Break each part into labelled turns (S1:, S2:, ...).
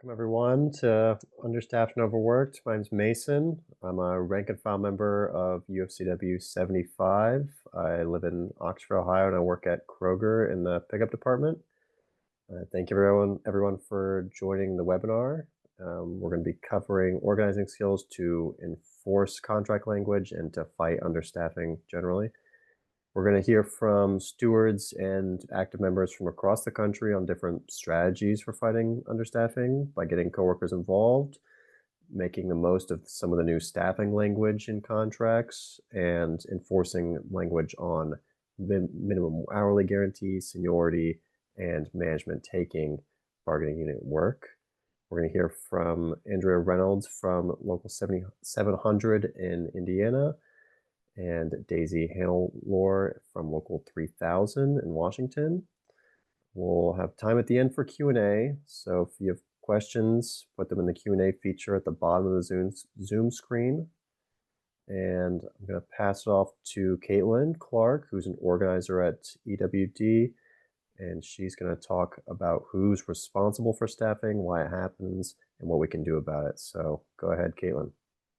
S1: Welcome everyone to Understaffed and Overworked. My name's Mason. I'm a rank and file member of UFCW 75. I live in Oxford, Ohio, and I work at Kroger in the pickup department. Thank you everyone for joining the webinar. We're going to be covering organizing skills to enforce contract language and to fight understaffing generally. We're going to hear from stewards and active members from across the country on different strategies for fighting understaffing by getting coworkers involved, making the most of some of the new staffing language in contracts, and enforcing language on minimum hourly guarantees, seniority, and management taking bargaining unit work. We're going to hear from Andrea Reynolds from Local 7700 in Indiana, and Daisy Hannelore from Local 3000 in Washington. We'll have time at the end for Q&A, so if you have questions, put them in the Q&A feature at the bottom of the Zoom screen. And I'm going to pass it off to Caitlin Clark, who's an organizer at EWD, and she's going to talk about who's responsible for staffing, why it happens, and what we can do about it. So go ahead, Caitlin.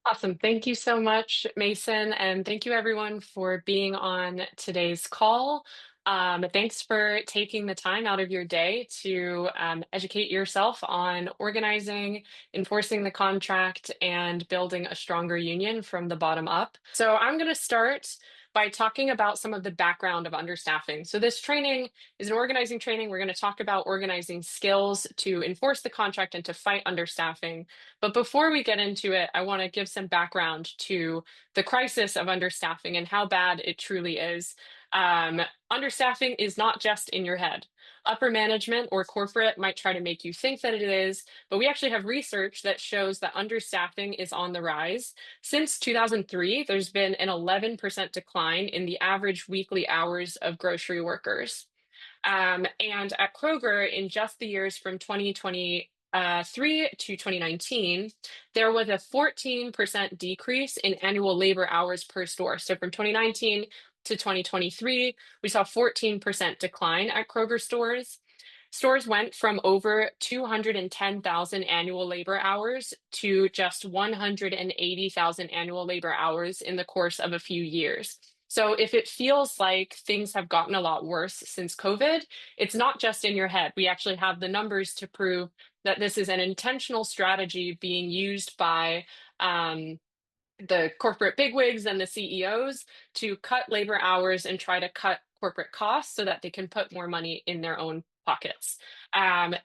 S2: Awesome. Thank you so much, Mason. And thank you everyone for being on today's call. Thanks for taking the time out of your day to educate yourself on organizing, enforcing the contract, and building a stronger union from the bottom up. So I'm going to start by talking about some of the background of understaffing. So this training is an organizing training. We're going to talk about organizing skills to enforce the contract and to fight understaffing. But before we get into it, I want to give some background to the crisis of understaffing and how bad it truly is. Understaffing is not just in your head. Upper management or corporate might try to make you think that it is, but we actually have research that shows that understaffing is on the rise. Since 2003, there's been an 11% decline in the average weekly hours of grocery workers. And at Kroger, in just the years from 2023 to 2019, there was a 14% decrease in annual labor hours per store. So from 2019 to 2023, we saw 14% decline at Kroger stores. Stores went from over 210,000 annual labor hours to just 180,000 annual labor hours in the course of a few years. So if it feels like things have gotten a lot worse since COVID, it's not just in your head. We actually have the numbers to prove that this is an intentional strategy being used by the corporate bigwigs and the CEOs to cut labor hours and try to cut corporate costs so that they can put more money in their own pockets.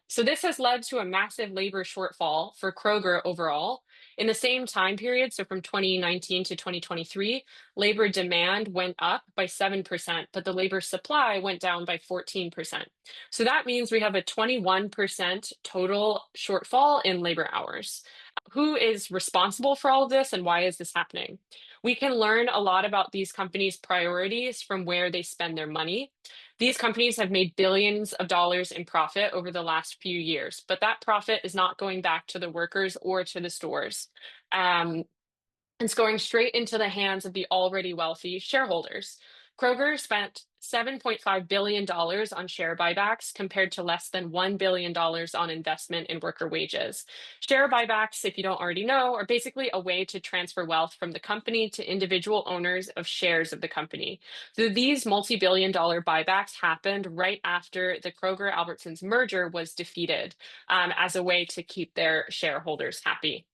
S2: So this has led to a massive labor shortfall for Kroger overall. In the same time period, so from 2019 to 2023, labor demand went up by 7%, but the labor supply went down by 14%. So that means we have a 21% total shortfall in labor hours. Who is responsible for all of this and why is this happening? We can learn a lot about these companies' priorities from where they spend their money. These companies have made billions of dollars in profit over the last few years, but that profit is not going back to the workers or to the stores. It's going straight into the hands of the already wealthy shareholders. Kroger spent $7.5 billion on share buybacks compared to less than $1 billion on investment in worker wages. Share buybacks, if you don't already know, are basically a way to transfer wealth from the company to individual owners of shares of the company. So these multi-billion dollar buybacks happened right after the Kroger Albertsons merger was defeated, as a way to keep their shareholders happy.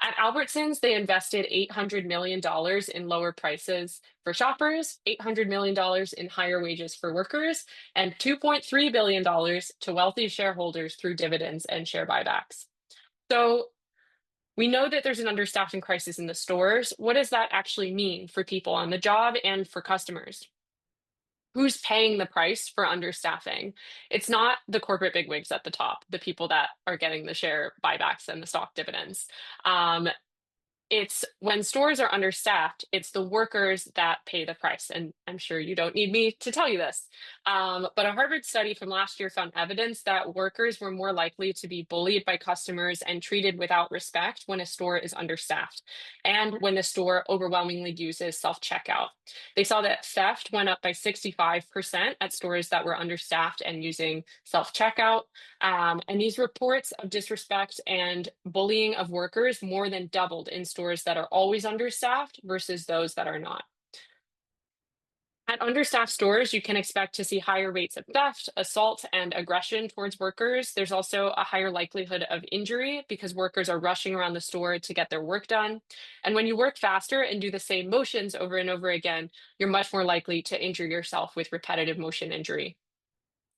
S2: At Albertsons, they invested $800 million in lower prices for shoppers, $800 million in higher wages for workers, and $2.3 billion to wealthy shareholders through dividends and share buybacks. So we know that there's an understaffing crisis in the stores. What does that actually mean for people on the job and for customers? Who's paying the price for understaffing? It's not the corporate bigwigs at the top, the people that are getting the share buybacks and the stock dividends. It's when stores are understaffed, it's the workers that pay the price. And I'm sure you don't need me to tell you this. But a Harvard study from last year found evidence that workers were more likely to be bullied by customers and treated without respect when a store is understaffed and when the store overwhelmingly uses self-checkout. They saw that theft went up by 65% at stores that were understaffed and using self-checkout. And these reports of disrespect and bullying of workers more than doubled in stores that are always understaffed versus those that are not. At understaffed stores, you can expect to see higher rates of theft, assault, and aggression towards workers. There's also a higher likelihood of injury because workers are rushing around the store to get their work done. And when you work faster and do the same motions over and over again, you're much more likely to injure yourself with repetitive motion injury.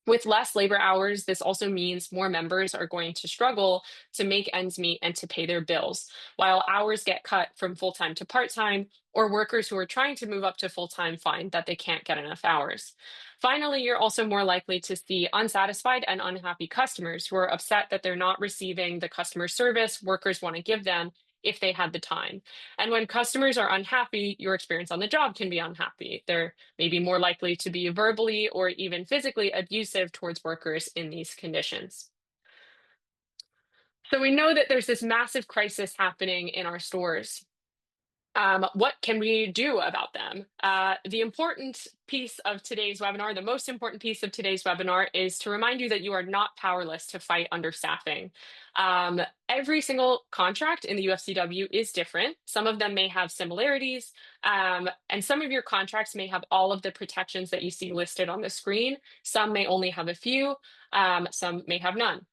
S2: With less labor hours, this also means more members are going to struggle to make ends meet and to pay their bills, while hours get cut from full time to part time, or workers who are trying to move up to full time find that they can't get enough hours. Finally, you're also more likely to see unsatisfied and unhappy customers who are upset that they're not receiving the customer service workers want to give them if they had the time. And when customers are unhappy, your experience on the job can be unhappy. They're maybe more likely to be verbally or even physically abusive towards workers in these conditions. So we know that there's this massive crisis happening in our stores. What can we do about them? The important piece of today's webinar, the most important piece of today's webinar is to remind you that you are not powerless to fight understaffing. Every single contract in the UFCW is different. Some of them may have similarities, and some of your contracts may have all of the protections that you see listed on the screen. Some may only have a few, some may have none.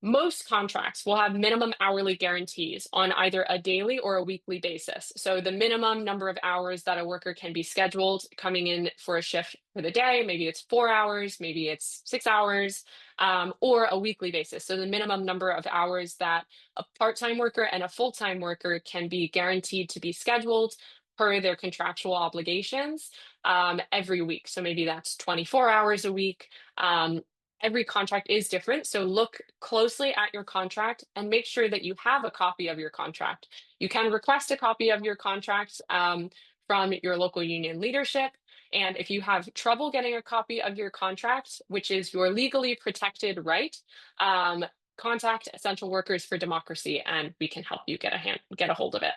S2: Most contracts will have minimum hourly guarantees on either a daily or a weekly basis. So the minimum number of hours that a worker can be scheduled coming in for a shift for the day, maybe it's 4 hours, maybe it's 6 hours, or a weekly basis. So the minimum number of hours that a part-time worker and a full-time worker can be guaranteed to be scheduled per their contractual obligations every week. So maybe that's 24 hours a week. Every contract is different, so look closely at your contract and make sure that you have a copy of your contract. You can request a copy of your contract from your local union leadership. And if you have trouble getting a copy of your contract, which is your legally protected right, contact Essential Workers for Democracy and we can help you get a hold of it.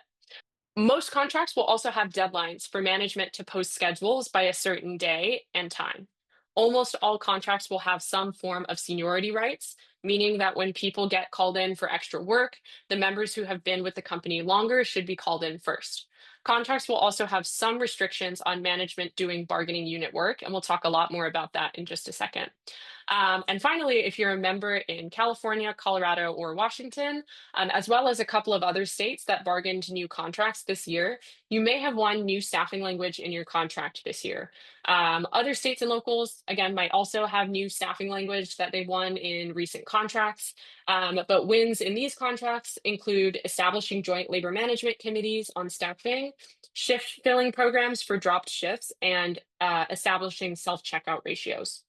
S2: Most contracts will also have deadlines for management to post schedules by a certain day and time. Almost all contracts will have some form of seniority rights, meaning that when people get called in for extra work, the members who have been with the company longer should be called in first. Contracts will also have some restrictions on management doing bargaining unit work, and we'll talk a lot more about that in just a second. And finally, if you're a member in California, Colorado, or Washington, as well as a couple of other states that bargained new contracts this year, you may have one new staffing language in your contract this year. Other states and locals, again, might also have new staffing language that they won in recent contracts. But wins in these contracts include establishing joint labor management committees on staffing, shift filling programs for dropped shifts, and establishing self-checkout ratios.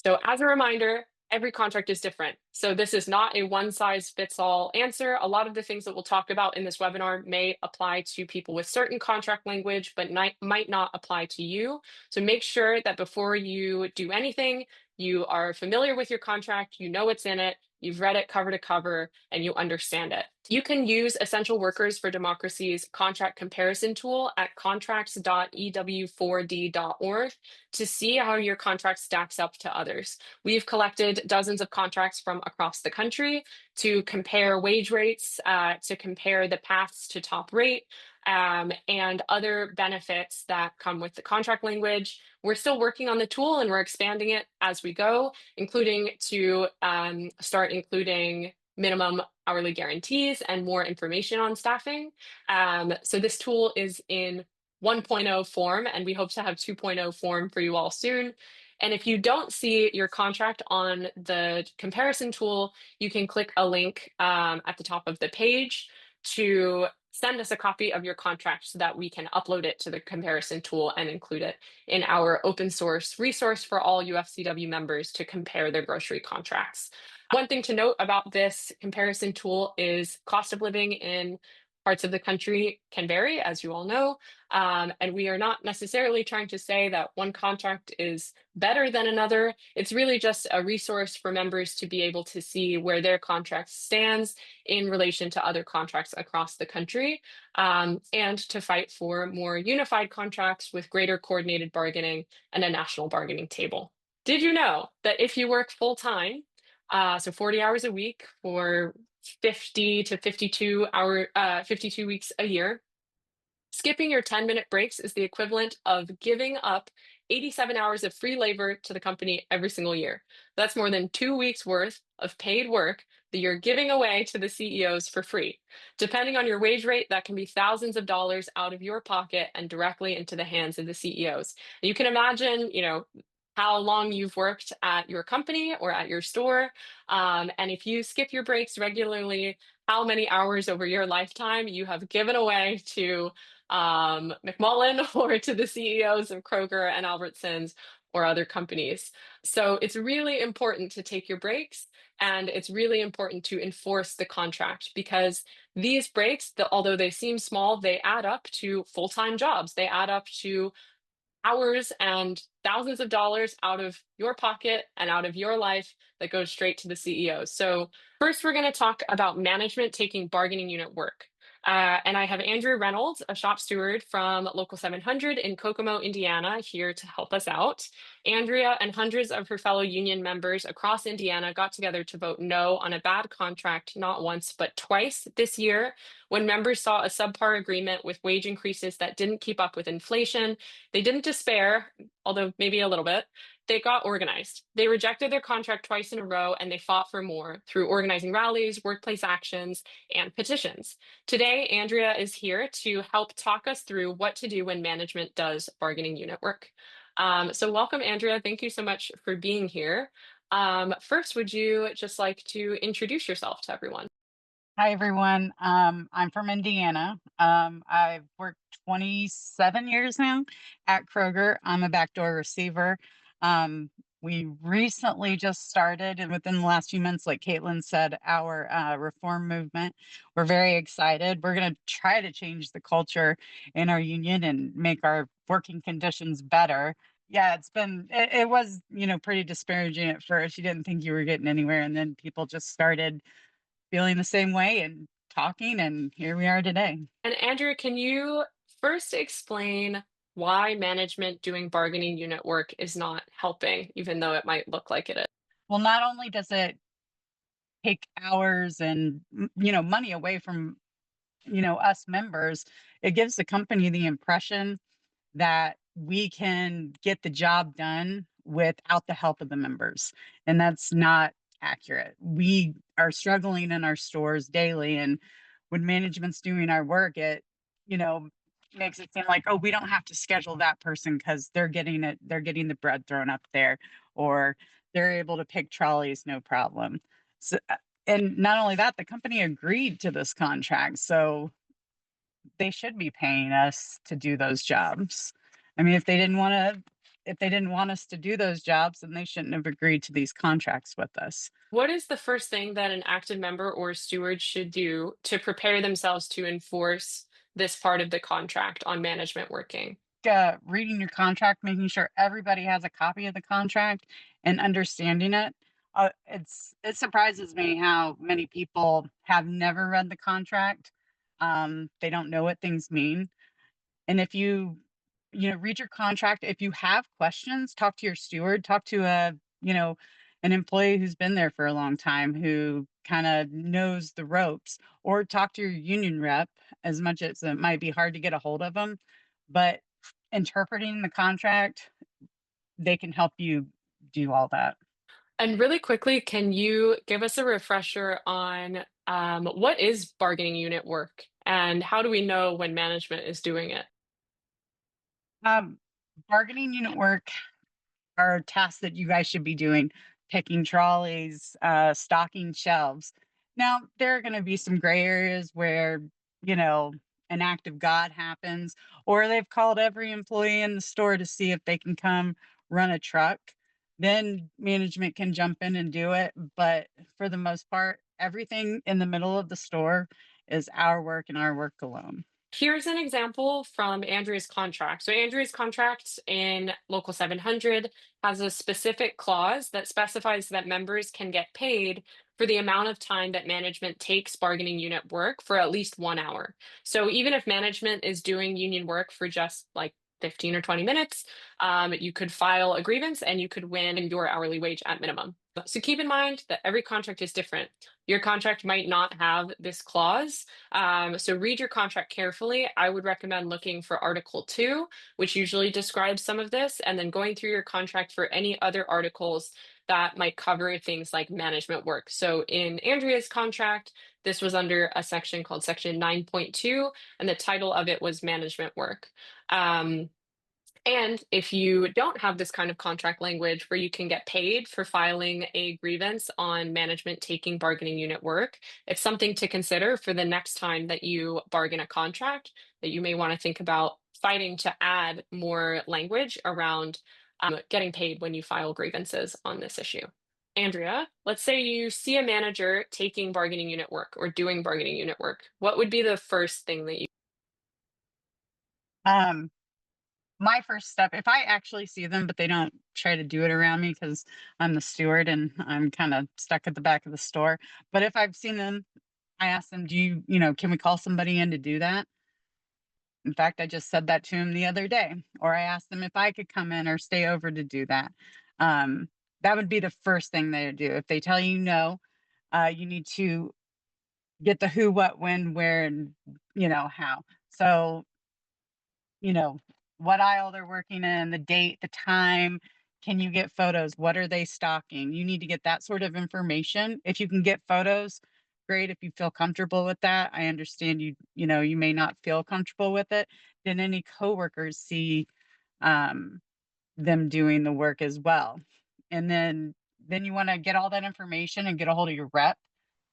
S2: So as a reminder, every contract is different. So this is not a one size fits all answer. A lot of the things that we'll talk about in this webinar may apply to people with certain contract language, but might not apply to you. So make sure that before you do anything, you are familiar with your contract, you know what's in it, you've read it cover to cover, and you understand it. You can use Essential Workers for Democracy's contract comparison tool at contracts.ew4d.org to see how your contract stacks up to others. We've collected dozens of contracts from across the country to compare wage rates, to compare the paths to top rate, and other benefits that come with the contract language. We're still working on the tool and we're expanding it as we go, including to start including minimum hourly guarantees and more information on staffing. So this tool is in 1.0 form, and we hope to have 2.0 form for you all soon. And if you don't see your contract on the comparison tool, you can click a link at the top of the page to send us a copy of your contract so that we can upload it to the comparison tool and include it in our open source resource for all UFCW members to compare their grocery contracts. One thing to note about this comparison tool is cost of living in parts of the country can vary, as you all know. And we are not necessarily trying to say that one contract is better than another. It's really just a resource for members to be able to see where their contract stands in relation to other contracts across the country, and to fight for more unified contracts with greater coordinated bargaining and a national bargaining table. Did you know that if you work full time, so 40 hours a week for 50 to 52 weeks a year, skipping your 10-minute breaks is the equivalent of giving up 87 hours of free labor to the company every single year. That's more than 2 weeks worth of paid work that you're giving away to the CEOs for free. Depending on your wage rate, that can be thousands of dollars out of your pocket and directly into the hands of the CEOs. You can imagine, how long you've worked at your company or at your store. And if you skip your breaks regularly, how many hours over your lifetime you have given away to McMullen or to the CEOs of Kroger and Albertsons or other companies. So it's really important to take your breaks, and it's really important to enforce the contract because these breaks, although they seem small, they add up to full-time jobs. They add up to hours and thousands of dollars out of your pocket and out of your life that goes straight to the CEO. So, first, we're going to talk about management taking bargaining unit work. And I have Andrew Reynolds, a shop steward from Local 700 in Kokomo, Indiana, here to help us out. Andrea and hundreds of her fellow union members across Indiana got together to vote no on a bad contract not once, but twice this year when members saw a subpar agreement with wage increases that didn't keep up with inflation. They didn't despair, although maybe a little bit. They got organized. They rejected their contract twice in a row and they fought for more through organizing rallies, workplace actions, and petitions. Today, Andrea is here to help talk us through what to do when management does bargaining unit work. So, welcome, Andrea. Thank you so much for being here. First, would you just like to introduce yourself to everyone?
S3: Hi, everyone. I'm from Indiana. I've worked 27 years now at Kroger. I'm a backdoor receiver. Um, we recently just started, and within the last few months, like Caitlin said, our reform movement. We're very excited. We're going to try to change the culture in our union and make our working conditions better. Yeah, it was, pretty disparaging at first. You didn't think you were getting anywhere, and then people just started feeling the same way and talking, and here we are today.
S2: And Andrea, can you first explain why management doing bargaining unit work is not helping, even though it might look like it is?
S3: Well, not only does it take hours and money away from us members, it gives the company the impression that we can get the job done without the help of the members. And that's not accurate. We are struggling in our stores daily. And when management's doing our work, it, you know, makes it seem like, oh, we don't have to schedule that person because they're getting the bread thrown up there, or they're able to pick trolleys, no problem. So, and not only that, the company agreed to this contract. So they should be paying us to do those jobs. I mean, if they didn't want us to do those jobs, then they shouldn't have agreed to these contracts with us.
S2: What is the first thing that an active member or steward should do to prepare themselves to enforce this part of the contract on management working?
S3: Reading your contract, making sure everybody has a copy of the contract and understanding it. It surprises me how many people have never read the contract. They don't know what things mean. And if read your contract. If you have questions, talk to your steward, talk to an employee who's been there for a long time who kind of knows the ropes, or talk to your union rep, as much as it might be hard to get a hold of them. But interpreting the contract, they can help you do all that.
S2: And really quickly, can you give us a refresher on what is bargaining unit work and how do we know when management is doing it?
S3: Um, Bargaining unit work are tasks that you guys should be doing: picking trolleys, stocking shelves. Now, there are going to be some gray areas where, you know, an act of God happens, or they've called every employee in the store to see if they can come run a truck. then management can jump in and do it. But for the most part, everything in the middle of the store is our work and our work alone.
S2: Here's an example from Andrea's contract. So Andrea's contract in Local 700 has a specific clause that specifies that members can get paid for the amount of time that management takes bargaining unit work for at least 1 hour. So even if management is doing union work for just like 15 or 20 minutes, you could file a grievance and you could win your hourly wage at minimum. So keep in mind that every contract is different. Your contract might not have this clause, so read your contract carefully. I would recommend looking for Article 2, which usually describes some of this, and then going through your contract for any other articles that might cover things like management work. So in Andrea's contract, this was under a section called Section 9.2, and the title of it was management work. And if you don't have this kind of contract language where you can get paid for filing a grievance on management taking bargaining unit work, it's something to consider for the next time that you bargain a contract that you may want to think about fighting to add more language around getting paid when you file grievances on this issue. Andrea, let's say you see a manager taking bargaining unit work or doing bargaining unit work. What would be the first thing that you?
S3: Um, my first step, if I actually see them, but they don't try to do it around me because I'm the steward and I'm kind of stuck at the back of the store. But if I've seen them, I ask them, can we call somebody in to do that? In fact, I just said that to him the other day, or I asked them if I could come in or stay over to do that. Um, that would be the first thing they would do. If they tell you no, you need to get the who, what, when, where, and how. So, you know, what aisle they're working in, the date, the time. Can you get photos? What are they stocking? You need to get that sort of information. If you can get photos, great. If you feel comfortable with that, I understand you may not feel comfortable with it. Did any coworkers see um, them doing the work as well? And then you want to get all that information and get a hold of your rep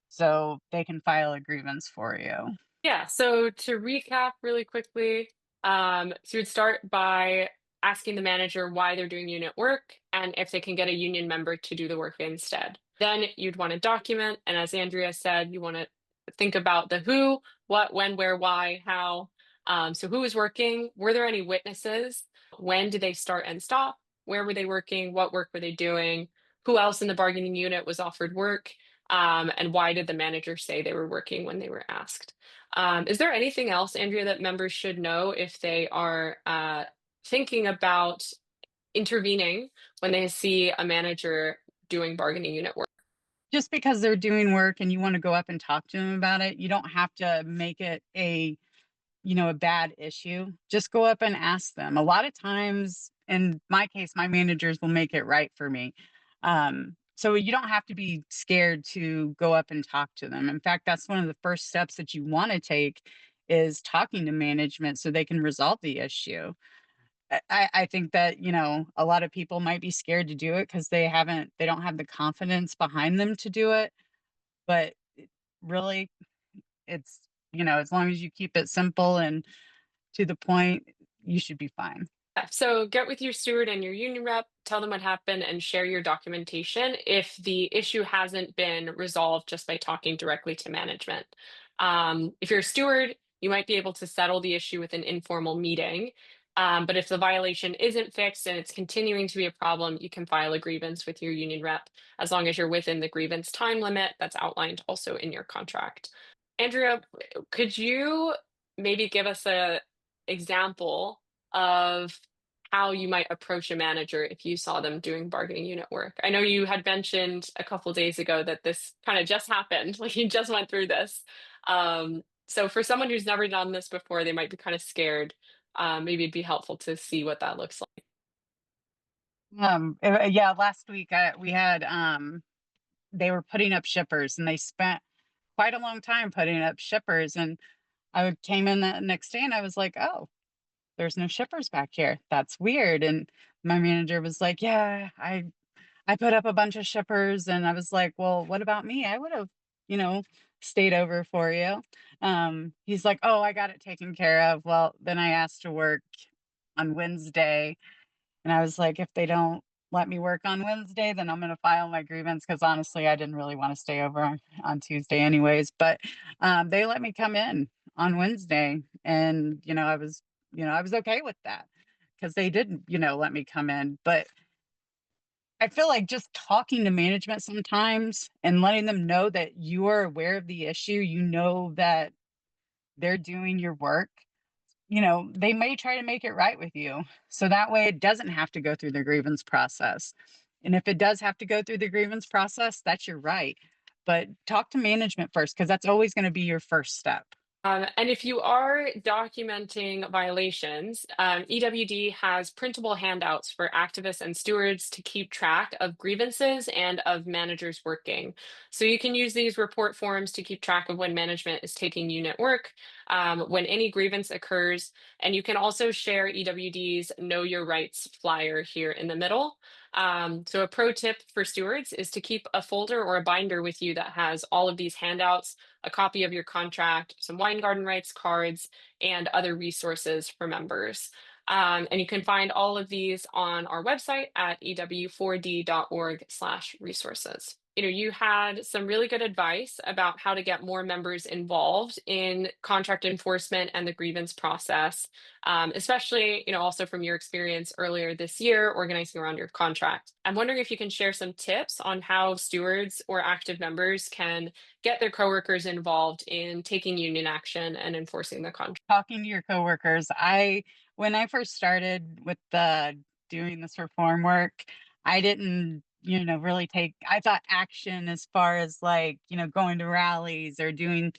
S3: so they can file a grievance for you.
S2: Yeah, so to recap really quickly, so you'd start by asking the manager why they're doing unit work and if they can get a union member to do the work instead. Then you'd want to document, and as Andrea said, you want to think about the who, what, when, where, why, how. So who is working? Were there any witnesses? When did they start and stop? Where were they working? What work were they doing? Who else in the bargaining unit was offered work? And why did the manager say they were working when they were asked? Is there anything else, Andrea, that members should know if they are thinking about intervening when they see a manager doing bargaining unit work?
S3: Just because they're doing work and you want to go up and talk to them about it, you don't have to make it a bad issue. Just go up and ask them. A lot of times, in my case, my managers will make it right for me. So you don't have to be scared to go up and talk to them. In fact, that's one of the first steps that you want to take is talking to management so they can resolve the issue. I think that, a lot of people might be scared to do it because they don't have the confidence behind them to do it. But really, it's, as long as you keep it simple and to the point, you should be fine.
S2: Yeah, so get with your steward and your union rep, tell them what happened, and share your documentation if the issue hasn't been resolved just by talking directly to management. If you're a steward, you might be able to settle the issue with an informal meeting. But if the violation isn't fixed and it's continuing to be a problem, you can file a grievance with your union rep as long as you're within the grievance time limit that's outlined also in your contract. Andrea, could you maybe give us a example of how you might approach a manager if you saw them doing bargaining unit work? I know you had mentioned a couple days ago that this kind of just happened, like you just went through this. So for someone who's never done this before, they might be kind of scared. Maybe it'd be helpful to see what that looks like.
S3: Yeah, last week we had they were putting up shippers and they spent quite a long time putting up shippers. And came in the next day and I was like, oh, there's no shippers back here. That's weird. And my manager was like, yeah, I put up a bunch of shippers. And I was like, well, what about me? I would have, you know, stayed over for you. He's like, oh, I got it taken care of. Well, then I asked to work on Wednesday and I was like, if they don't let me work on Wednesday, then I'm going to file my grievance because honestly, I didn't really want to stay over on Tuesday anyways. But they let me come in on Wednesday, and I was okay with that because they did, let me come in. But I feel like just talking to management sometimes and letting them know that you are aware of the issue, that they're doing your work, they may try to make it right with you. So that way it doesn't have to go through the grievance process. And if it does have to go through the grievance process, that's your right. But talk to management first, because that's always going to be your first step.
S2: And if you are documenting violations, EWD has printable handouts for activists and stewards to keep track of grievances and of managers working. So you can use these report forms to keep track of when management is taking unit work, when any grievance occurs, and you can also share EWD's Know Your Rights flyer here in the middle. So a pro tip for stewards is to keep a folder or a binder with you that has all of these handouts, a copy of your contract, some wine garden rights cards, and other resources for members. And you can find all of these on our website at ew4d.org/resources. You had some really good advice about how to get more members involved in contract enforcement and the grievance process, especially, also from your experience earlier this year organizing around your contract. I'm wondering if you can share some tips on how stewards or active members can get their coworkers involved in taking union action and enforcing the contract.
S3: Talking to your coworkers, when I first started with the doing this reform work, I didn't, really I thought action as far as like, going to rallies or doing,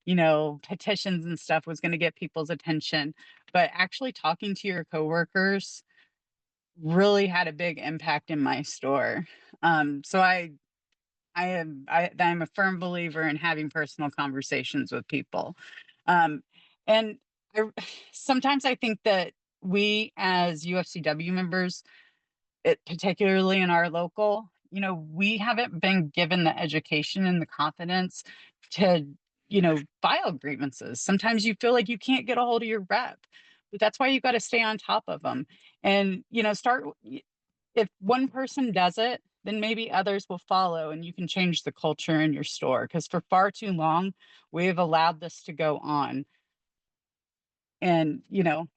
S3: petitions and stuff was going to get people's attention. But actually talking to your coworkers really had a big impact in my store. So I'm a firm believer in having personal conversations with people. Um, and I, sometimes I think that we as UFCW members, particularly in our local, we haven't been given the education and the confidence to, file grievances. Sometimes you feel like you can't get a hold of your rep, but that's why you got to stay on top of them and, if one person does it, then maybe others will follow and you can change the culture in your store. Because for far too long, we have allowed this to go on. And, you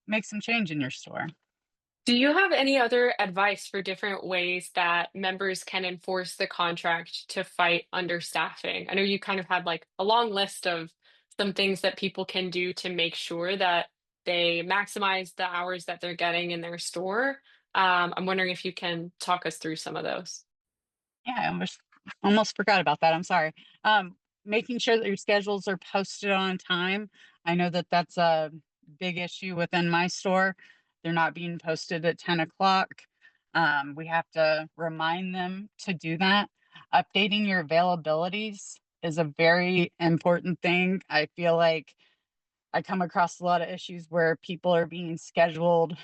S3: make some change in your store.
S2: Do you have any other advice for different ways that members can enforce the contract to fight understaffing? I know you kind of had like a long list of some things that people can do to make sure that they maximize the hours that they're getting in their store. I'm wondering if you can talk us through some of those.
S3: Yeah, I almost forgot about that. I'm sorry. Making sure that your schedules are posted on time. I know that that's a big issue within my store. They're not being posted at 10 o'clock. We have to remind them to do that. Updating your availabilities is a very important thing. I feel like I come across a lot of issues where people are being scheduled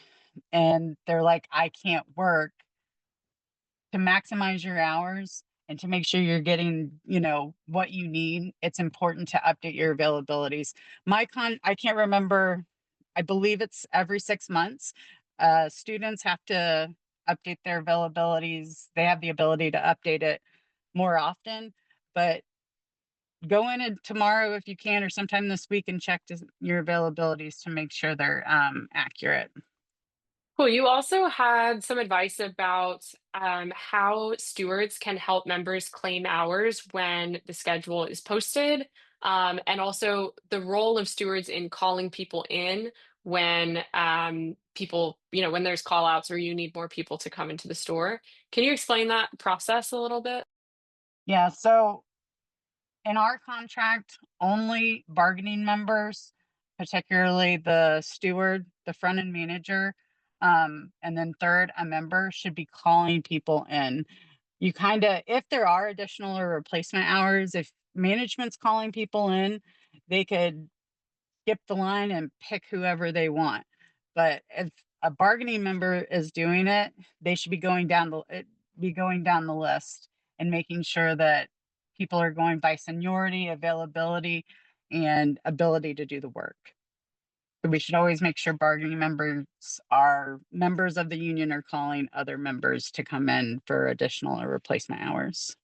S3: and they're like, I can't work. To maximize your hours and to make sure you're getting, what you need, it's important to update your availabilities. I can't remember, I believe it's every 6 months. Students have to update their availabilities. They have the ability to update it more often, but go in and tomorrow if you can, or sometime this week and check your availabilities to make sure they're accurate.
S2: Cool. You also had some advice about how stewards can help members claim hours when the schedule is posted, and also the role of stewards in calling people in when people, when there's call outs or you need more people to come into the store. Can you explain that process a little bit?
S3: Yeah, so in our contract, only bargaining members, particularly the steward, the front end manager, and then third, a member should be calling people in. You kind of, if there are additional or replacement hours, if management's calling people in, they could skip the line and pick whoever they want. But if a bargaining member is doing it, they should be going down the list and making sure that people are going by seniority, availability, and ability to do the work. So we should always make sure bargaining members are members of the union or calling other members to come in for additional or replacement hours.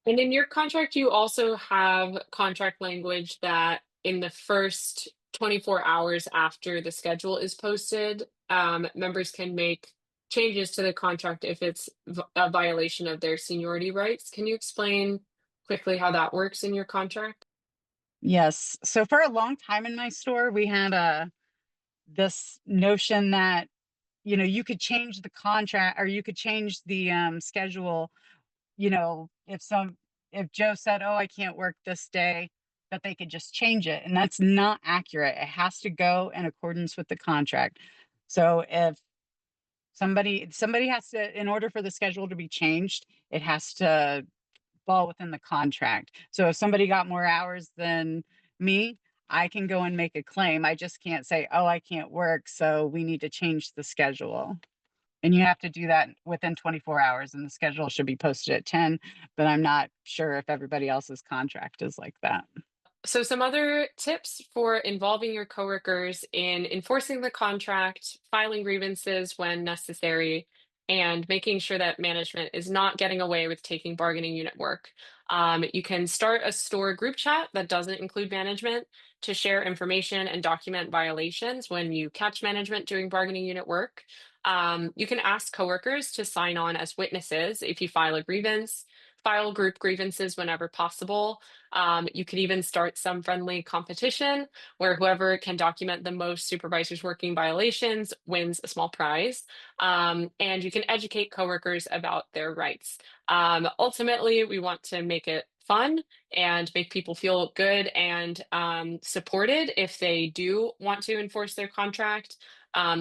S2: And in your contract, you also have contract language that in the first 24 hours after the schedule is posted, members can make changes to the contract if it's a violation of their seniority rights. Can you explain quickly how that works in your contract?
S3: Yes. So for a long time in my store, we had this notion that, you could change the contract or you could change the schedule, if Joe said, "Oh, I can't work this day," that they could just change it. And that's not accurate. It has to go in accordance with the contract. So if somebody has to, in order for the schedule to be changed, it has to fall within the contract. So if somebody got more hours than me, I can go and make a claim. I just can't say, "Oh, I can't work, so we need to change the schedule." And you have to do that within 24 hours, and the schedule should be posted at 10, but I'm not sure if everybody else's contract is like that.
S2: So, some other tips for involving your coworkers in enforcing the contract, filing grievances when necessary, and making sure that management is not getting away with taking bargaining unit work. You can start a store group chat that doesn't include management to share information and document violations when you catch management doing bargaining unit work. You can ask coworkers to sign on as witnesses if you file a grievance, file group grievances whenever possible. You could even start some friendly competition where whoever can document the most supervisors working violations wins a small prize. And you can educate coworkers about their rights. Ultimately, we want to make it fun and make people feel good and supported if they do want to enforce their contract.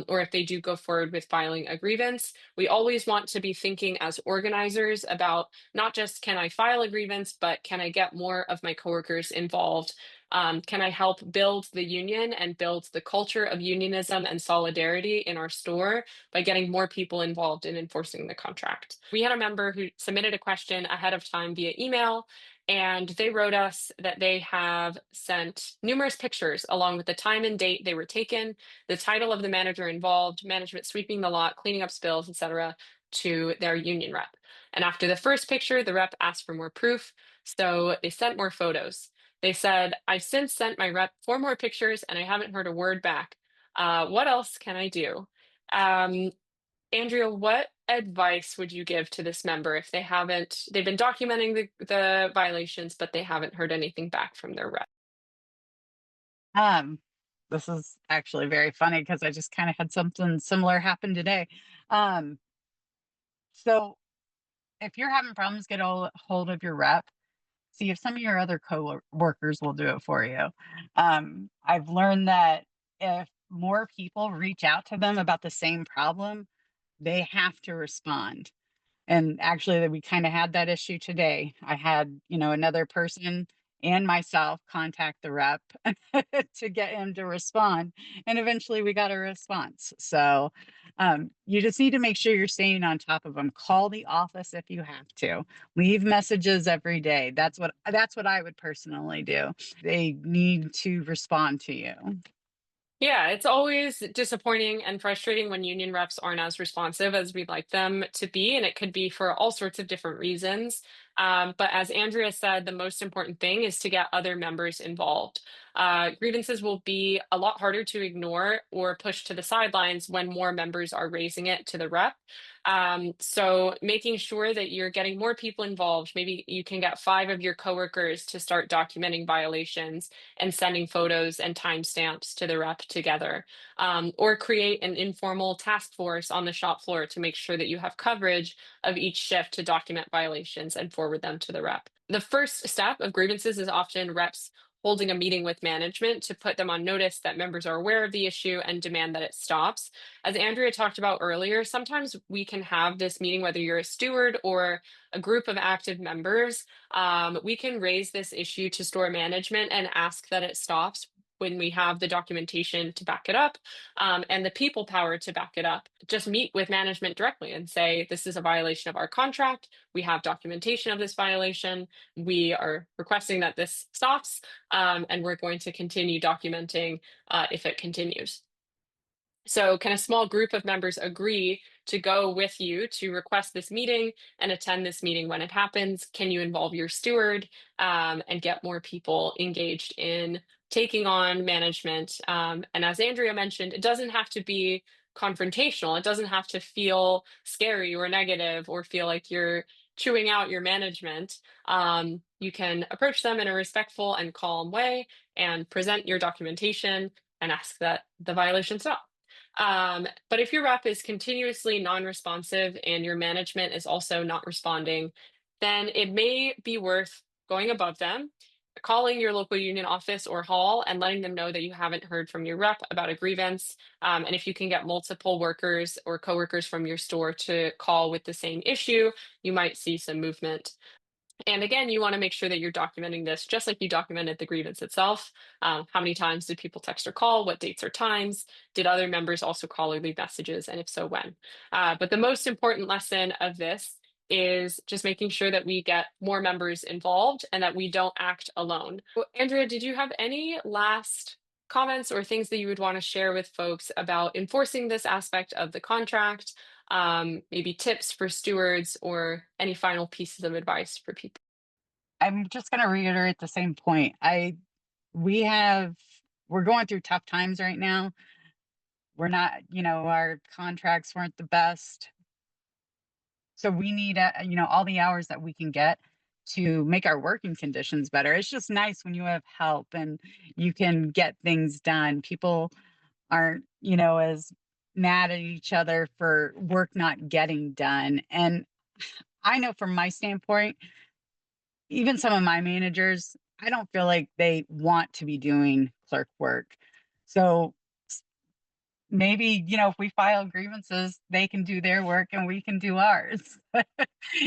S2: Or if they do go forward with filing a grievance, we always want to be thinking as organizers about not just can I file a grievance, but can I get more of my coworkers involved? Can I help build the union and build the culture of unionism and solidarity in our store by getting more people involved in enforcing the contract? We had a member who submitted a question ahead of time via email, and they wrote us that they have sent numerous pictures along with the time and date they were taken, the title of the manager involved, management sweeping the lot, cleaning up spills, etc., to their union rep. And after the first picture, the rep asked for more proof, so they sent more photos. They said, "I've since sent my rep 4 more pictures and I haven't heard a word back. What else can I do?" Um, Andrea, what advice would you give to this member if they've been documenting the violations, but they haven't heard anything back from their rep?
S3: Um, this is actually very funny because I just kind of had something similar happen today. Um, so if you're having problems, get a hold of your rep. See if some of your other co-workers will do it for you. I've learned that if more people reach out to them about the same problem, they have to respond. And actually, that we kind of had that issue today. I had, another person and myself contact the rep to get him to respond. And eventually we got a response. So you just need to make sure you're staying on top of them. Call the office if you have to. Leave messages every day. That's what I would personally do. They need to respond to you.
S2: Yeah, it's always disappointing and frustrating when union reps aren't as responsive as we'd like them to be, and it could be for all sorts of different reasons. But as Andrea said, the most important thing is to get other members involved. Grievances will be a lot harder to ignore or push to the sidelines when more members are raising it to the rep. So making sure that you're getting more people involved, maybe you can get 5 of your coworkers to start documenting violations and sending photos and timestamps to the rep together, or create an informal task force on the shop floor to make sure that you have coverage of each shift to document violations and forward them to the rep. The first step of grievances is often reps holding a meeting with management to put them on notice that members are aware of the issue and demand that it stops. As Andrea talked about earlier, sometimes we can have this meeting, whether you're a steward or a group of active members, we can raise this issue to store management and ask that it stops when we have the documentation to back it up, and the people power to back it up. Just meet with management directly and say, this is a violation of our contract. We have documentation of this violation. We are requesting that this stops, and we're going to continue documenting if it continues. So can a small group of members agree to go with you to request this meeting and attend this meeting when it happens? Can you involve your steward and get more people engaged in taking on management? And as Andrea mentioned, it doesn't have to be confrontational. It doesn't have to feel scary or negative or feel like you're chewing out your management. You can approach them in a respectful and calm way and present your documentation and ask that the violation stop. But if your rep is continuously non-responsive and your management is also not responding, then it may be worth going above them, calling your local union office or hall and letting them know that you haven't heard from your rep about a grievance. And if you can get multiple workers or coworkers from your store to call with the same issue, you might see some movement. And again, you want to make sure that you're documenting this just like you documented the grievance itself. How many times did people text or call? What dates or times? Did other members also call or leave messages? And if so, when? But the most important lesson of this is just making sure that we get more members involved and that we don't act alone. Andrea, did you have any last comments or things that you would want to share with folks about enforcing this aspect of the contract? Maybe tips for stewards or any final pieces of advice for people?
S3: I'm just going to reiterate the same point. We're going through tough times right now. We're not, our contracts weren't the best. So we need, all the hours that we can get to make our working conditions better. It's just nice when you have help and you can get things done. People aren't, as mad at each other for work not getting done. And I know from my standpoint, even some of my managers, I don't feel like they want to be doing clerk work. So maybe, if we file grievances, they can do their work and we can do ours.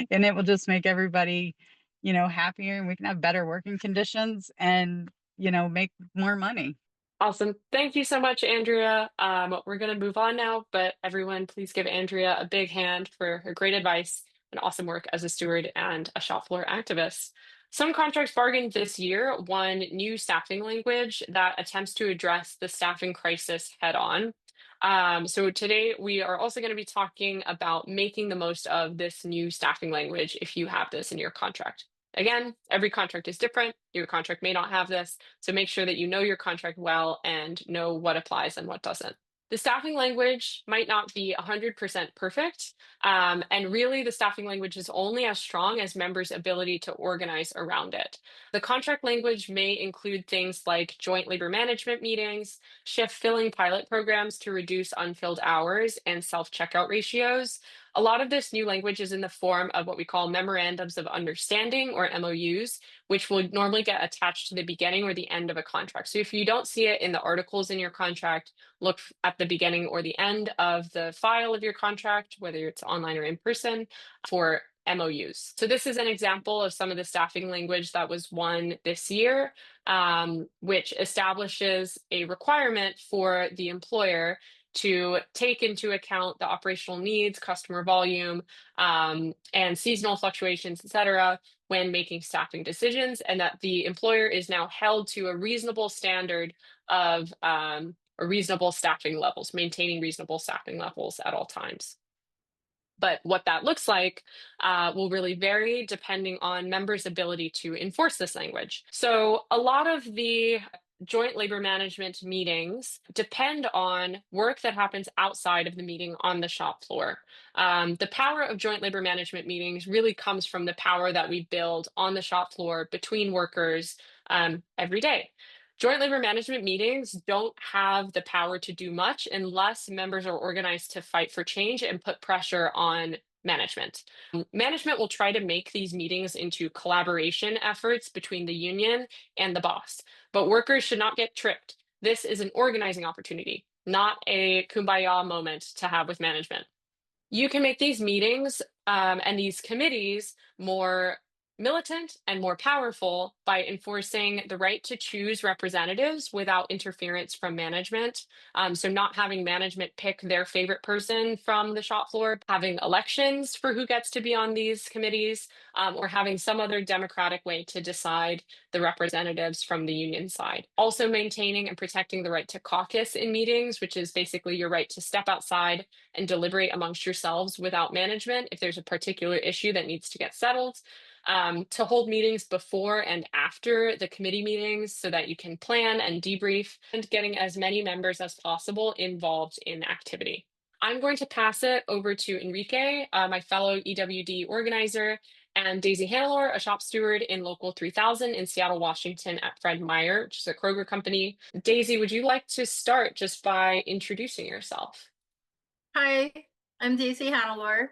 S3: And it will just make everybody, happier, and we can have better working conditions and, make more money.
S2: Awesome. Thank you so much, Andrea. We're going to move on now, but everyone, please give Andrea a big hand for her great advice and awesome work as a steward and a shop floor activist. Some contracts bargained this year won new staffing language that attempts to address the staffing crisis head on. So today we are also going to be talking about making the most of this new staffing language if you have this in your contract. Again, every contract is different. Your contract may not have this, so make sure that you know your contract well and know what applies and what doesn't. The staffing language might not be 100% perfect, and really the staffing language is only as strong as members' ability to organize around it. The contract language may include things like joint labor management meetings, shift filling pilot programs to reduce unfilled hours, and self-checkout ratios. A lot of this new language is in the form of what we call memorandums of understanding or MOUs, which will normally get attached to the beginning or the end of a contract. So if you don't see it in the articles in your contract, look at the beginning or the end of the file of your contract, whether it's online or in person, for MOUs. So this is an example of some of the staffing language that was won this year, which establishes a requirement for the employer to take into account the operational needs, customer volume, and seasonal fluctuations, et cetera, when making staffing decisions, and that the employer is now held to a reasonable standard of reasonable staffing levels, maintaining reasonable staffing levels at all times. But what that looks like will really vary depending on members' ability to enforce this language. So a lot of the joint labor management meetings depend on work that happens outside of the meeting on the shop floor. The power of joint labor management meetings really comes from the power that we build on the shop floor between workers every day. Joint labor management meetings don't have the power to do much unless members are organized to fight for change and put pressure on management. Management will try to make these meetings into collaboration efforts between the union and the boss, but workers should not get tricked. This is an organizing opportunity, not a kumbaya moment to have with management. You can make these meetings and these committees more militant and more powerful by enforcing the right to choose representatives without interference from management. So, not having management pick their favorite person from the shop floor, having elections for who gets to be on these committees, or having some other democratic way to decide the representatives from the union side. Also, maintaining and protecting the right to caucus in meetings, which is basically your right to step outside and deliberate amongst yourselves without management if there's a particular issue that needs to get settled, to hold meetings before and after the committee meetings so that you can plan and debrief, and getting as many members as possible involved in activity. I'm going to pass it over to Enrique, my fellow EWD organizer, and Daisy Hannelore, a shop steward in Local 3000 in Seattle, Washington at Fred Meyer, which is a Kroger company. Daisy, would you like to start just by introducing yourself?
S4: Hi, I'm Daisy Hannelore.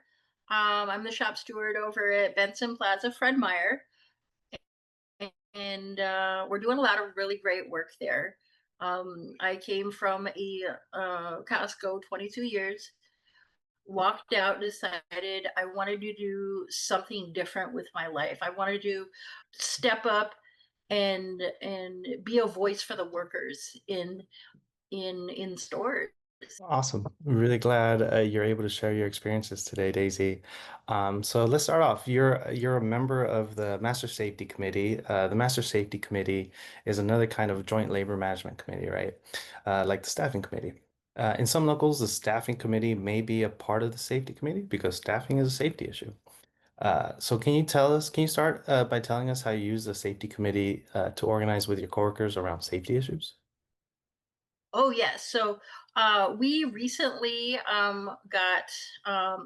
S4: I'm the shop steward over at Benson Plaza Fred Meyer, and we're doing a lot of really great work there. I came from a Costco 22 years, walked out, decided I wanted to do something different with my life. I wanted to step up and be a voice for the workers in stores.
S5: Awesome. I'm really glad you're able to share your experiences today, Daisy. So let's start off. You're a member of the Master Safety Committee. The Master Safety Committee is another kind of joint labor management committee, right? Like the staffing committee. In some locals, the staffing committee may be a part of the safety committee because staffing is a safety issue. So can you start by telling us how you use the safety committee to organize with your coworkers around safety issues?
S4: Oh, yes. So we recently got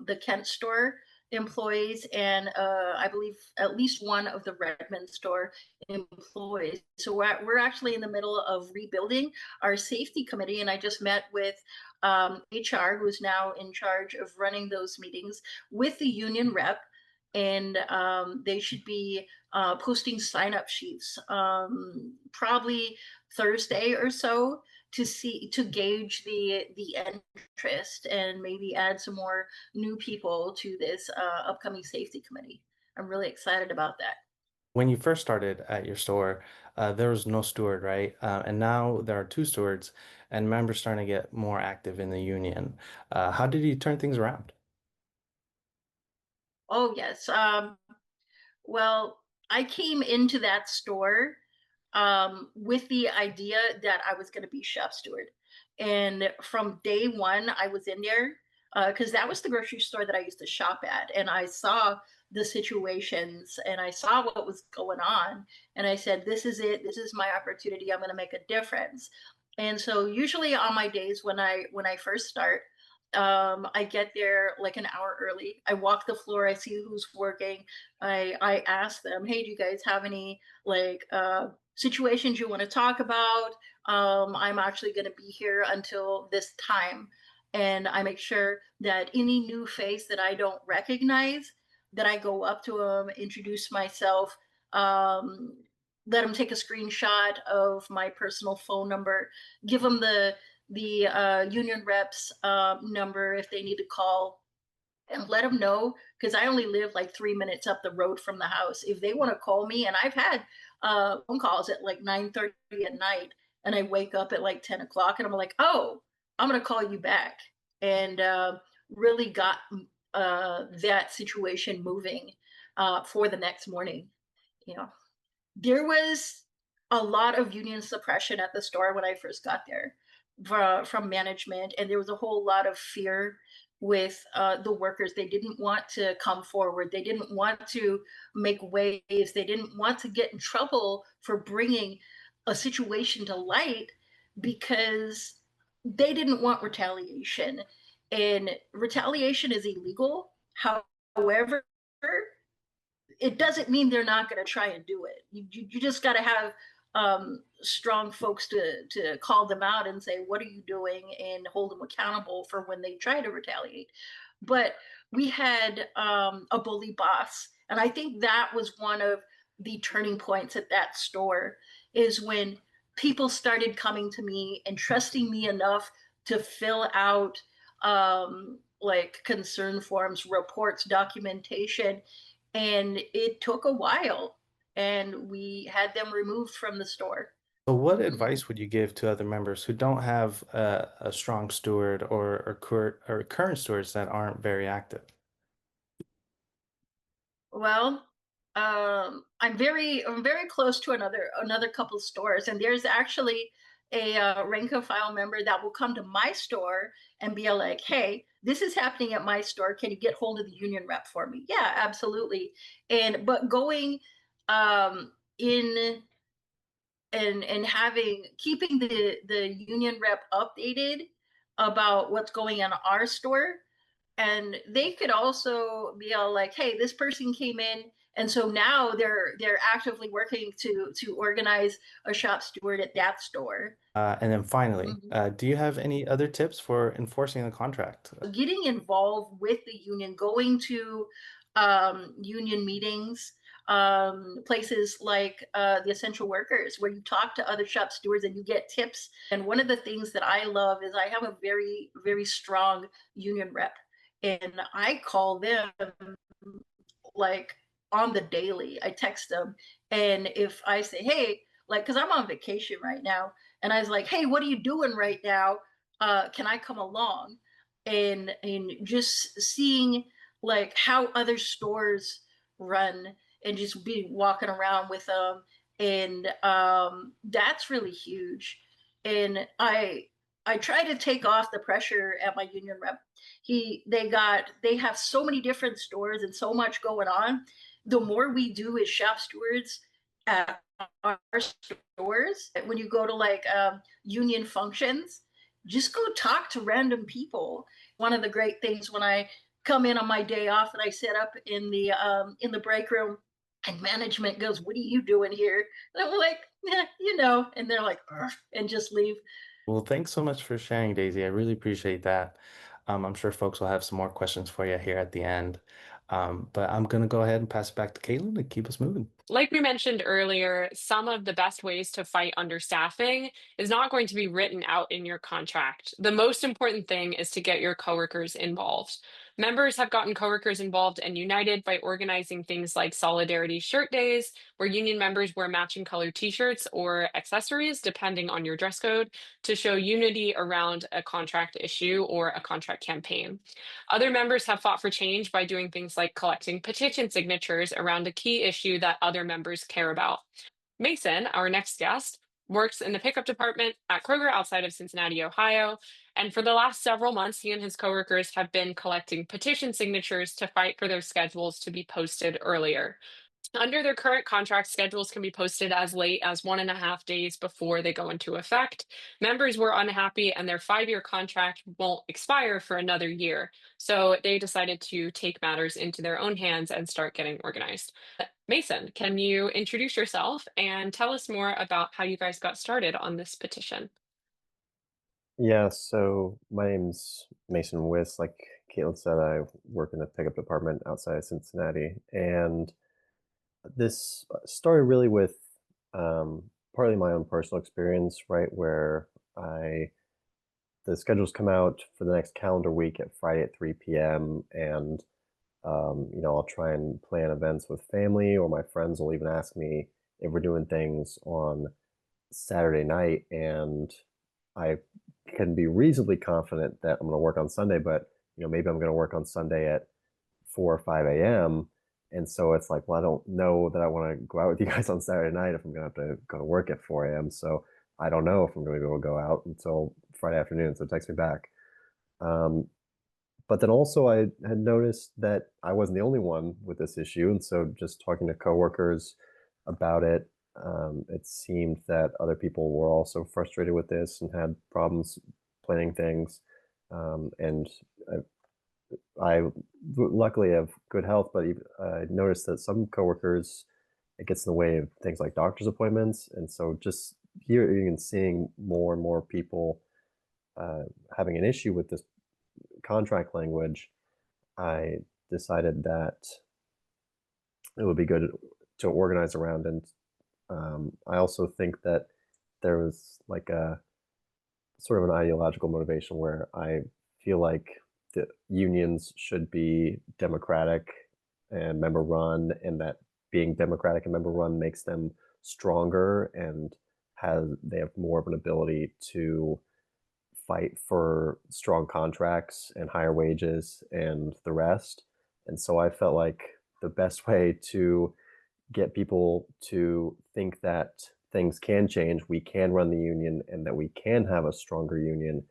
S4: the Kent store employees and I believe at least one of the Redmond store employees. So we're actually in the middle of rebuilding our safety committee. And I just met with HR, who's now in charge of running those meetings with the union rep. And they should be posting sign up sheets probably Thursday or so to gauge the interest and maybe add some more new people to this upcoming safety committee. I'm really excited about that.
S5: When you first started at your store, there was no steward, right? And now there are two stewards, and members starting to get more active in the union. How did you turn things around?
S4: Oh, yes. Well, I came into that store with the idea that I was going to be chef steward. And from day one, I was in there because that was the grocery store that I used to shop at. And I saw the situations and I saw what was going on. And I said, this is it. This is my opportunity. I'm going to make a difference. And so usually on my days when I first start, I get there like an hour early. I walk the floor. I see who's working. I ask them, hey, do you guys have any like situations you want to talk about? I'm actually going to be here until this time. And I make sure that any new face that I don't recognize, that I go up to them, introduce myself, let them take a screenshot of my personal phone number, give them the union reps number if they need to call, and let them know because I only live like 3 minutes up the road from the house. If they want to call me, and I've had phone calls at like 9:30 at night, and I wake up at like 10 o'clock, and I'm like, oh, I'm gonna call you back, and really got that situation moving for the next morning. You know, there was a lot of union suppression at the store when I first got there from management, and there was a whole lot of fear with the workers. They didn't want to come forward. They didn't want to make waves. They didn't want to get in trouble for bringing a situation to light because they didn't want retaliation. And retaliation is illegal. However, it doesn't mean they're not going to try and do it. You just got to have strong folks to call them out and say, what are you doing, and hold them accountable for when they try to retaliate. But we had a bully boss, and I think that was one of the turning points at that store, is when people started coming to me and trusting me enough to fill out like concern forms, reports, documentation, and it took a while, and we had them removed from the store.
S5: So what
S4: Mhm.
S5: advice would you give to other members who don't have a strong steward or current stewards that aren't very active?
S4: Well, I'm very close to another couple stores, and there's actually a rank and file member that will come to my store and be like, "Hey, this is happening at my store. Can you get hold of the union rep for me?" Yeah, absolutely. And but going in and having keeping the union rep updated about what's going on in our store, and they could also be all like, "Hey, this person came in, and so now they're actively working to organize a shop steward at that store."
S5: And then finally,
S4: Mhm.
S5: do you have any other tips for enforcing the contract?
S4: Getting involved with the union, going to union meetings, places like the essential workers, where you talk to other shop stewards and you get tips. And one of the things that I love is I have a very strong union rep, and I call them like on the daily. I text them, and if I say, "Hey," like, because I'm on vacation right now, and I was like, "Hey, what are you doing right now? Can I come along?" And just seeing like how other stores run, and just be walking around with them, and that's really huge. And I try to take off the pressure at my union rep. They have so many different stores and so much going on. The more we do as shop stewards at our stores, when you go to like union functions, just go talk to random people. One of the great things when I come in on my day off and I sit up in the break room, and management goes, "What are you doing here?" And I'm like, and they're like, "Ugh," and just leave.
S5: Well, thanks so much for sharing, Daisy. I really appreciate that. I'm sure folks will have some more questions for you here at the end. But I'm going to go ahead and pass it back to Caitlin to keep us moving.
S2: Like we mentioned earlier, some of the best ways to fight understaffing is not going to be written out in your contract. The most important thing is to get your coworkers involved. Members have gotten coworkers involved and united by organizing things like solidarity shirt days, where union members wear matching colored t-shirts or accessories, depending on your dress code, to show unity around a contract issue or a contract campaign. Other members have fought for change by doing things like collecting petition signatures around a key issue that other members care about. Mason, our next guest, works in the pickup department at Kroger outside of Cincinnati, Ohio. And for the last several months, he and his coworkers have been collecting petition signatures to fight for their schedules to be posted earlier. Under their current contract, schedules can be posted as late as 1.5 days before they go into effect. Members were unhappy, and their 5-year contract won't expire for another year. So they decided to take matters into their own hands and start getting organized. Mason, can you introduce yourself and tell us more about how you guys got started on this petition?
S1: Yeah, so my name's Mason Wiss. Like Caitlin said, I work in the pickup department outside of Cincinnati. And this started really with partly my own personal experience, right? Where the schedules come out for the next calendar week at Friday at 3 p.m. And, I'll try and plan events with family, or my friends will even ask me if we're doing things on Saturday night. And I can be reasonably confident that I'm going to work on Sunday, but maybe I'm going to work on Sunday at 4 or 5 a.m. And so it's like, well, I don't know that I want to go out with you guys on Saturday night if I'm going to have to go to work at 4 a.m. So I don't know if I'm going to be able to go out until Friday afternoon. So text me back. Um, but then also I had noticed that I wasn't the only one with this issue. And so just talking to coworkers about it, it seemed that other people were also frustrated with this and had problems planning things. And I luckily have good health, but I noticed that some coworkers, it gets in the way of things like doctor's appointments. And so just hearing and seeing more and more people having an issue with this contract language, I decided that it would be good to organize around. And I also think that there was like a sort of an ideological motivation where I feel like the unions should be democratic and member run, and that being democratic and member run makes them stronger and they have more of an ability to fight for strong contracts and higher wages and the rest. And so I felt like the best way to get people to think that things can change, we can run the union, and that we can have a stronger union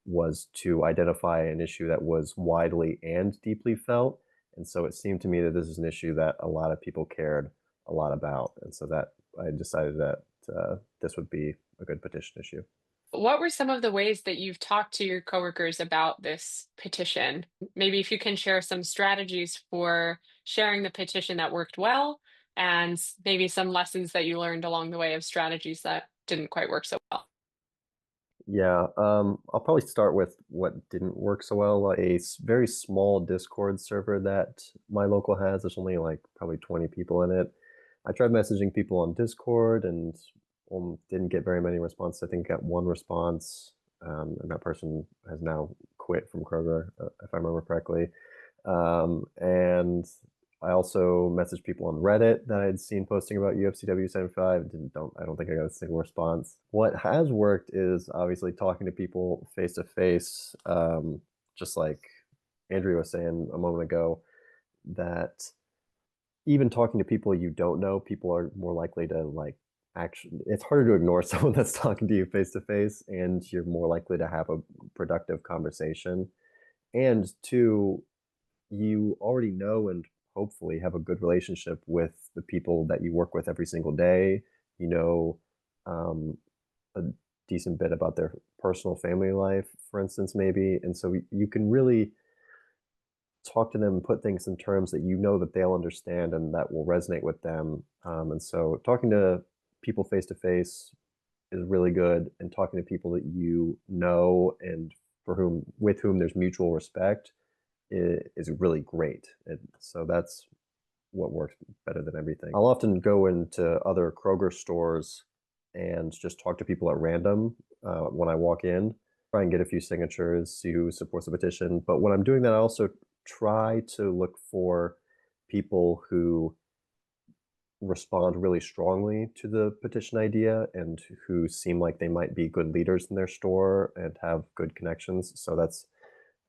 S1: was to identify an issue that was widely and deeply felt. And so it seemed to me that this is an issue that a lot of people cared a lot about. And so that I decided that this would be a good petition issue.
S2: What were some of the ways that you've talked to your coworkers about this petition? Maybe if you can share some strategies for sharing the petition that worked well, and maybe some lessons that you learned along the way of strategies that didn't quite work so well.
S1: Yeah, I'll probably start with what didn't work so well. Very small Discord server that my local has. There's only like probably 20 people in it. I tried messaging people on Discord and didn't get very many responses. I think I got one response, and that person has now quit from Kroger, if I remember correctly. And I also messaged people on Reddit that I had seen posting about UFCW 75. I don't think I got a single response. What has worked is obviously talking to people face to face, just like Andrea was saying a moment ago, that even talking to people you don't know, people are more likely to like actually, it's harder to ignore someone that's talking to you face to face, and you're more likely to have a productive conversation. And two, you already know and hopefully have a good relationship with the people that you work with every single day. You know, a decent bit about their personal family life, for instance, maybe. And so you can really talk to them and put things in terms that you know that they'll understand and that will resonate with them. And so talking to people face to face is really good, and talking to people that you know and with whom there's mutual respect is really great. And so that's what works better than everything. I'll often go into other Kroger stores and just talk to people at random when I walk in, try and get a few signatures, see who supports the petition. But when I'm doing that, I also try to look for people who respond really strongly to the petition idea and who seem like they might be good leaders in their store and have good connections. So that's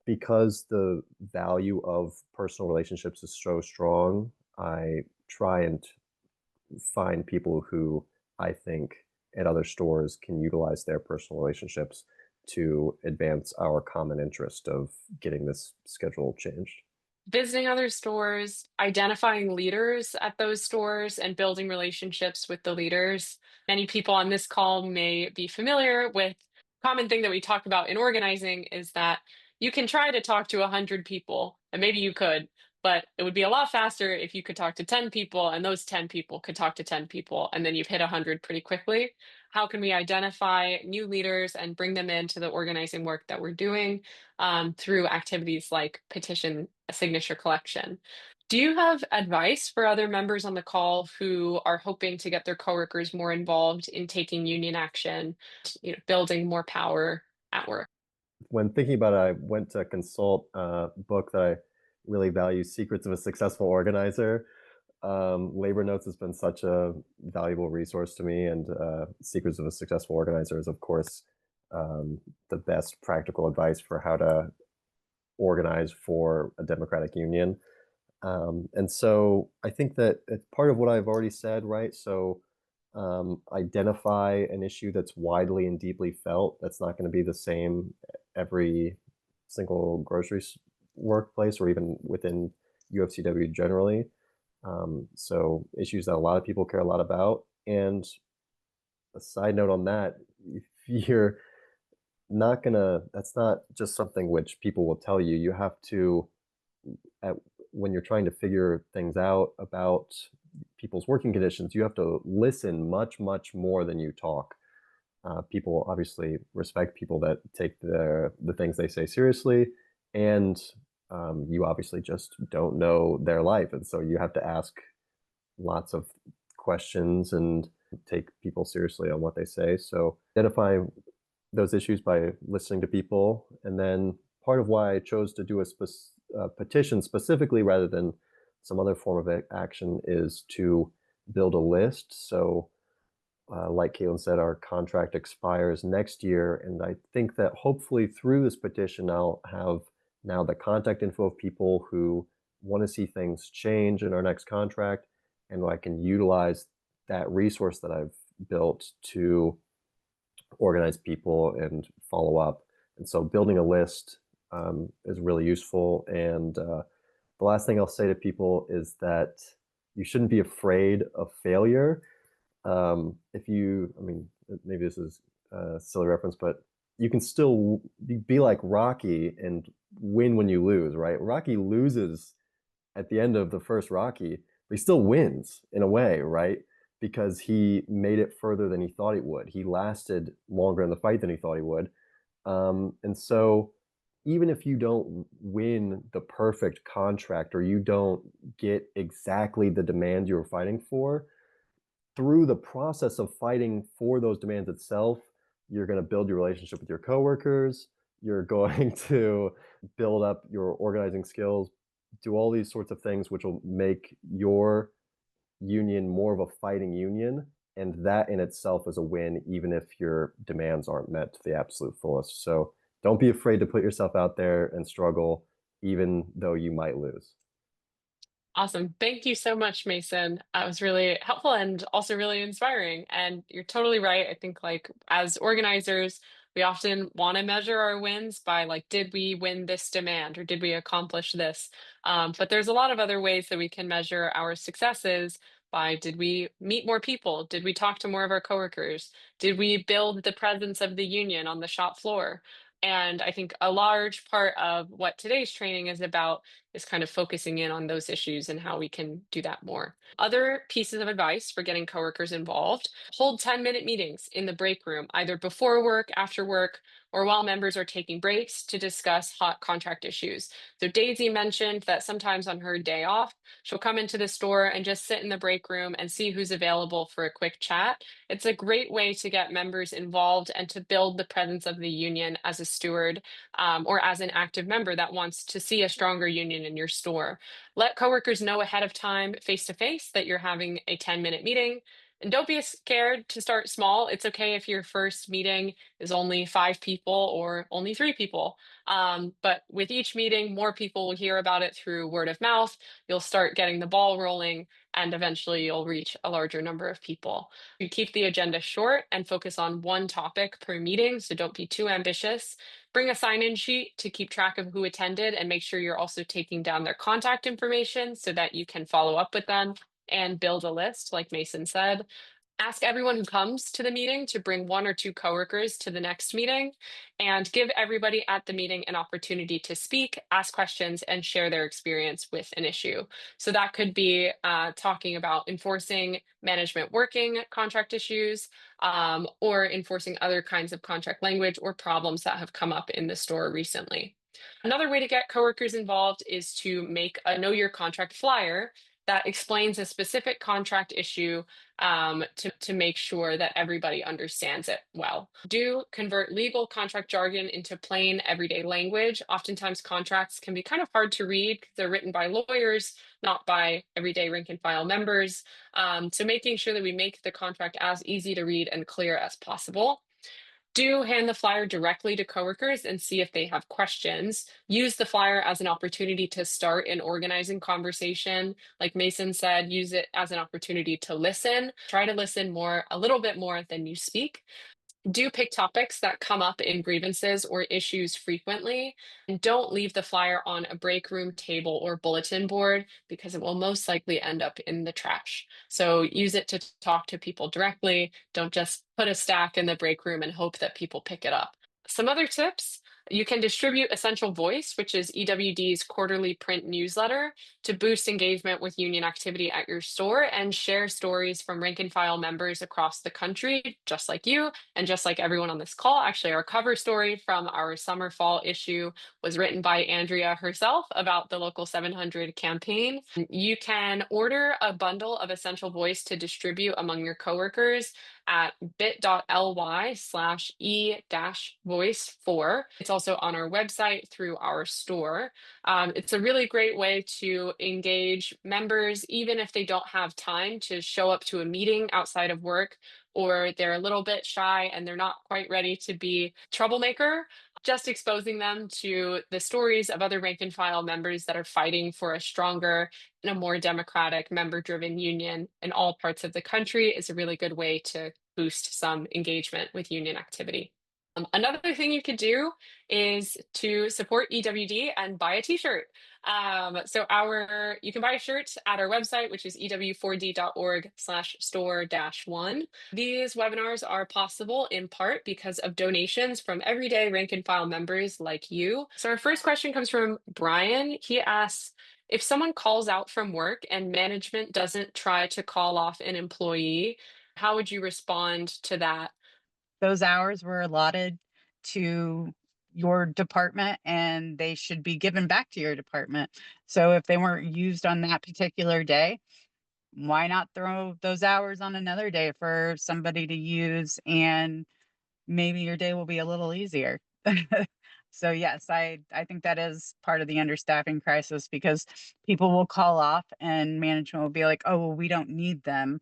S1: because the value of personal relationships is so strong. I try and find people who I think at other stores can utilize their personal relationships to advance our common interest of getting this schedule changed.
S2: Visiting other stores, identifying leaders at those stores, and building relationships with the leaders. Many people on this call may be familiar with a common thing that we talk about in organizing is that you can try to talk to 100 people, and maybe you could, but it would be a lot faster if you could talk to 10 people and those 10 people could talk to 10 people, and then you've hit 100 pretty quickly. How can we identify new leaders and bring them into the organizing work that we're doing through activities like petition signature collection? Do you have advice for other members on the call who are hoping to get their coworkers more involved in taking union action, building more power at work?
S1: When thinking about it, I went to consult a book that I really value, Secrets of a Successful Organizer. Labor Notes has been such a valuable resource to me, and Secrets of a Successful Organizer is, of course, the best practical advice for how to organize for a democratic union. And so I think that it's part of what I've already said, right? So identify an issue that's widely and deeply felt. That's not going to be the same every single workplace or even within UFCW generally. So issues that a lot of people care a lot about. And a side note on that, if you're not gonna, that's not just something which people will tell you. You have to, when you're trying to figure things out about people's working conditions, you have to listen much, much more than you talk. People obviously respect people that take the things they say seriously, and you obviously just don't know their life, and so you have to ask lots of questions and take people seriously on what they say. So identify those issues by listening to people, and then part of why I chose to do a petition specifically rather than Some other form of action is to build a list. So like Caitlin said, our contract expires next year, and I think that hopefully through this petition, I'll have now the contact info of people who want to see things change in our next contract, and I can utilize that resource that I've built to organize people and follow up. And so building a list is really useful. And the last thing I'll say to people is that you shouldn't be afraid of failure. If you, I mean, maybe this is a silly reference, but you can still be like Rocky and win when you lose, right? Rocky loses at the end of the first Rocky, but he still wins in a way, right? Because he made it further than he thought he would. He lasted longer in the fight than he thought he would. And so even if you don't win the perfect contract or you don't get exactly the demand you were fighting for, through the process of fighting for those demands itself, you're going to build your relationship with your coworkers. You're going to build up your organizing skills, do all these sorts of things, which will make your union more of a fighting union. And that in itself is a win, even if your demands aren't met to the absolute fullest. So don't be afraid to put yourself out there and struggle, even though you might lose.
S2: Awesome. Thank you so much, Mason. That was really helpful and also really inspiring. And you're totally right. I think like as organizers, we often want to measure our wins by like, did we win this demand or did we accomplish this? But there's a lot of other ways that we can measure our successes by did we meet more people? Did we talk to more of our coworkers? Did we build the presence of the union on the shop floor? And I think a large part of what today's training is about is kind of focusing in on those issues and how we can do that more. Other pieces of advice for getting coworkers involved: hold 10-minute meetings in the break room, either before work, after work, or while members are taking breaks to discuss hot contract issues. So Daisy mentioned that sometimes on her day off, she'll come into the store and just sit in the break room and see who's available for a quick chat. It's a great way to get members involved and to build the presence of the union as a steward or as an active member that wants to see a stronger union in your store. Let coworkers know ahead of time, face to face, that you're having a 10-minute meeting. And don't be scared to start small. It's okay if your first meeting is only 5 people or only 3 people. But with each meeting, more people will hear about it through word of mouth. You'll start getting the ball rolling, and eventually you'll reach a larger number of people. You keep the agenda short and focus on one topic per meeting, so don't be too ambitious. Bring a sign-in sheet to keep track of who attended and make sure you're also taking down their contact information so that you can follow up with them and build a list, like Mason said. Ask everyone who comes to the meeting to bring 1 or 2 coworkers to the next meeting, and give everybody at the meeting an opportunity to speak, ask questions, and share their experience with an issue. So that could be talking about enforcing management working contract issues, or enforcing other kinds of contract language or problems that have come up in the store recently. Another way to get coworkers involved is to make a Know Your Contract flyer that explains a specific contract issue to make sure that everybody understands it well. Do convert legal contract jargon into plain everyday language. Oftentimes contracts can be kind of hard to read because they're written by lawyers, not by everyday rank and file members. So making sure that we make the contract as easy to read and clear as possible. Do hand the flyer directly to coworkers and see if they have questions. Use the flyer as an opportunity to start an organizing conversation. Like Mason said, use it as an opportunity to listen. Try to listen more, a little bit more than you speak. Do pick topics that come up in grievances or issues frequently, and don't leave the flyer on a break room table or bulletin board because it will most likely end up in the trash. So use it to talk to people directly. Don't just put a stack in the break room and hope that people pick it up. Some other tips: you can distribute Essential Voice, which is EWD's quarterly print newsletter, to boost engagement with union activity at your store and share stories from rank and file members across the country, just like you and just like everyone on this call. Actually, our cover story from our summer fall issue was written by Andrea herself about the Local 700 campaign. You can order a bundle of Essential Voice to distribute among your coworkers. at bit.ly/e-voice4. It's also on our website through our store. It's a really great way to engage members, even if they don't have time to show up to a meeting outside of work, or they're a little bit shy and they're not quite ready to be troublemaker. Just exposing them to the stories of other rank and file members that are fighting for a stronger and a more democratic member-driven union in all parts of the country is a really good way to boost some engagement with union activity. Another thing you could do is to support EWD and buy a t-shirt. You can buy a shirt at our website, which is ew4d.org/store-1. These webinars are possible in part because of donations from everyday rank and file members like you. So our first question comes from Brian. He asks, if someone calls out from work and management doesn't try to call off an employee, how would you respond to that?
S3: Those hours were allotted to your department and they should be given back to your department. So if they weren't used on that particular day, why not throw those hours on another day for somebody to use, and maybe your day will be a little easier. So yes, I think that is part of the understaffing crisis, because people will call off and management will be like, oh, well, we don't need them.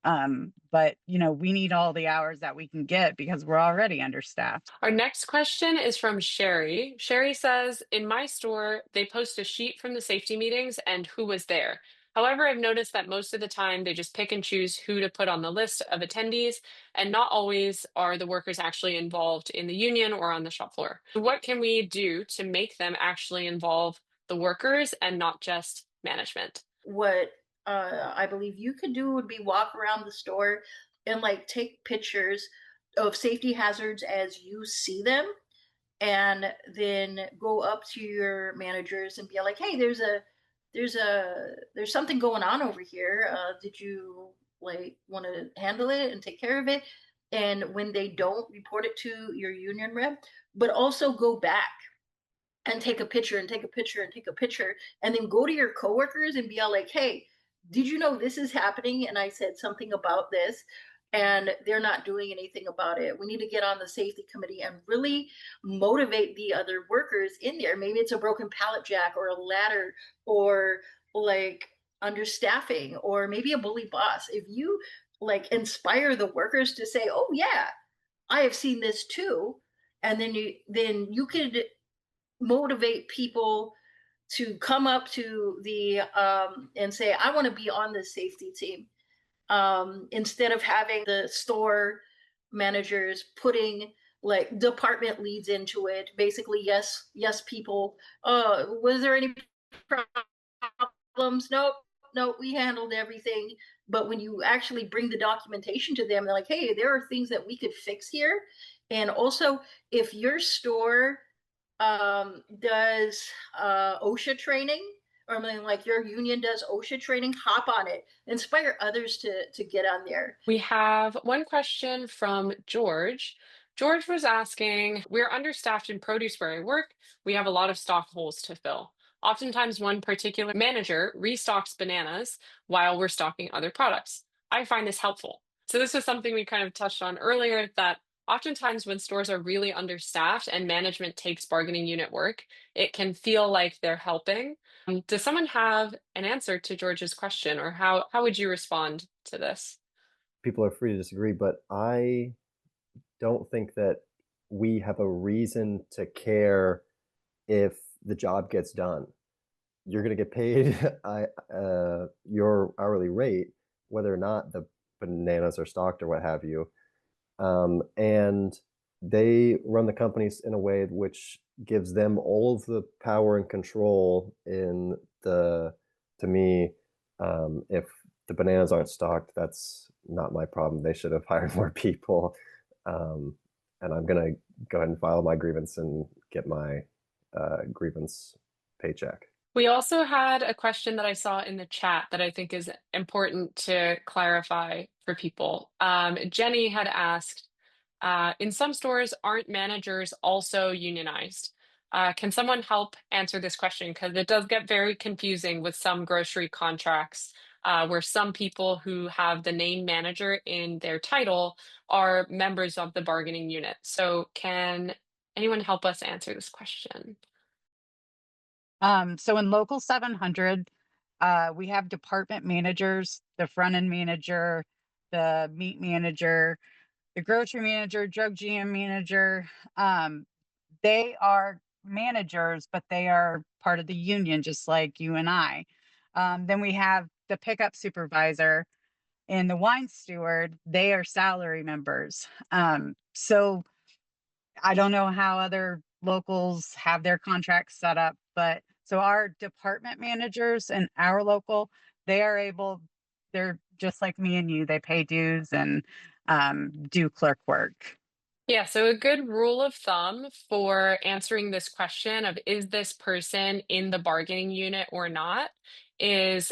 S3: But we need all the hours that we can get because we're already understaffed.
S2: Our next question is from Sherry. Sherry says, in my store, they post a sheet from the safety meetings and who was there. However, I've noticed that most of the time they just pick and choose who to put on the list of attendees, and not always are the workers actually involved in the union or on the shop floor. What can we do to make them actually involve the workers and not just management?
S4: What I believe you could do would be walk around the store and like take pictures of safety hazards as you see them, and then go up to your managers and be like, hey, there's something going on over here. Did you like want to handle it and take care of it? And when they don't, report it to your union rep, but also go back and take a picture and take a picture and take a picture, and then go to your coworkers and be all like, hey, did you know this is happening? And I said something about this, and they're not doing anything about it. We need to get on the safety committee and really motivate the other workers in there. Maybe it's a broken pallet jack or a ladder, or like understaffing, or maybe a bully boss. If you like inspire the workers to say, oh yeah, I have seen this too, and then you could motivate people to come up to the and say, I want to be on the safety team, instead of having the store managers putting like department leads into it. Basically, yes, people. Was there any problems? Nope, we handled everything. But when you actually bring the documentation to them, they're like, hey, there are things that we could fix here. And also, if your store does OSHA training, or I mean, like your union does OSHA training, hop on it. Inspire others to get on there.
S2: We have one question from George. George was asking, we're understaffed in produce where I work. We have a lot of stock holes to fill. Oftentimes, one particular manager restocks bananas while we're stocking other products. I find this helpful. So this was something we kind of touched on earlier, that oftentimes when stores are really understaffed and management takes bargaining unit work, it can feel like they're helping. Does someone have an answer to George's question, or how would you respond to this?
S1: People are free to disagree, but I don't think that we have a reason to care if the job gets done. You're going to get paid your hourly rate, whether or not the bananas are stocked or what have you. And they run the companies in a way which gives them all of the power and control to me, if the bananas aren't stocked, that's not my problem. They should have hired more people. And I'm going to go ahead and file my grievance and get my grievance paycheck.
S2: We also had a question that I saw in the chat that I think is important to clarify for people. Jenny had asked, in some stores, aren't managers also unionized? Can someone help answer this question? Because it does get very confusing with some grocery contracts where some people who have the name manager in their title are members of the bargaining unit. So can anyone help us answer this question?
S3: So in Local 700, we have department managers, the front end manager, the meat manager, the grocery manager, drug GM manager. They are managers, but they are part of the union, just like you and I. Then we have the pickup supervisor and the wine steward. They are salary members. So I don't know how other locals have their contracts set up, but so our department managers and our local, they are able, they're just like me and you, they pay dues and do clerk work.
S2: Yeah, so a good rule of thumb for answering this question of is this person in the bargaining unit or not is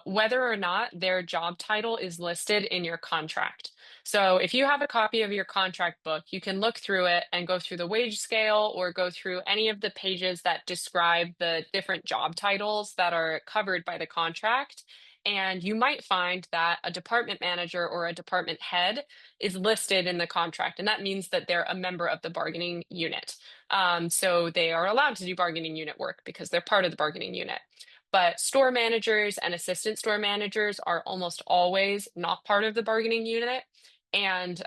S2: whether or not their job title is listed in your contract. So if you have a copy of your contract book, you can look through it and go through the wage scale or go through any of the pages that describe the different job titles that are covered by the contract. And you might find that a department manager or a department head is listed in the contract, and that means that they're a member of the bargaining unit. So they are allowed to do bargaining unit work because they're part of the bargaining unit. But store managers and assistant store managers are almost always not part of the bargaining unit. And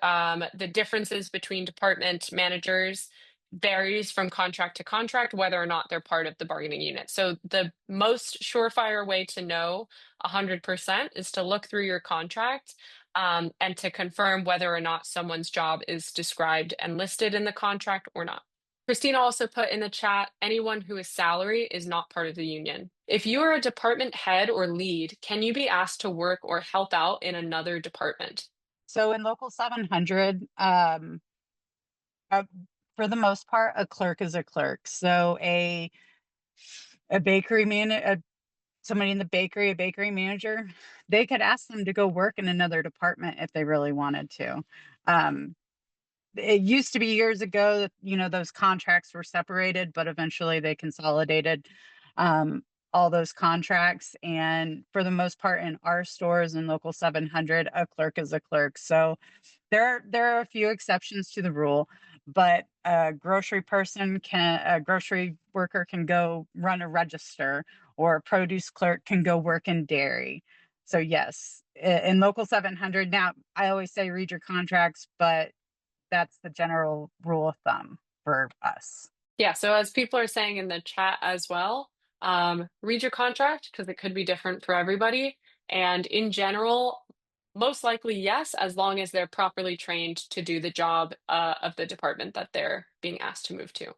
S2: the differences between department managers varies from contract to contract, whether or not they're part of the bargaining unit. So the most surefire way to know 100% is to look through your contract and to confirm whether or not someone's job is described and listed in the contract or not. Christina also put in the chat, anyone who is salary is not part of the union. If you are a department head or lead, can you be asked to work or help out in another department?
S3: So in Local 700, uh, for the most part, a clerk is a clerk. So a bakery man, somebody in the bakery, a bakery manager, they could ask them to go work in another department if they really wanted to. Um, it used to be years ago that, those contracts were separated, but eventually they consolidated all those contracts. And for the most part, in our stores in Local 700, a clerk is a clerk. So there are a few exceptions to the rule, but a grocery worker can go run a register, or a produce clerk can go work in dairy. So yes, in Local 700. Now, I always say read your contracts, but that's the general rule of thumb for us.
S2: Yeah, so as people are saying in the chat as well, read your contract because it could be different for everybody. And in general, most likely yes, as long as they're properly trained to do the job of the department that they're being asked to move to.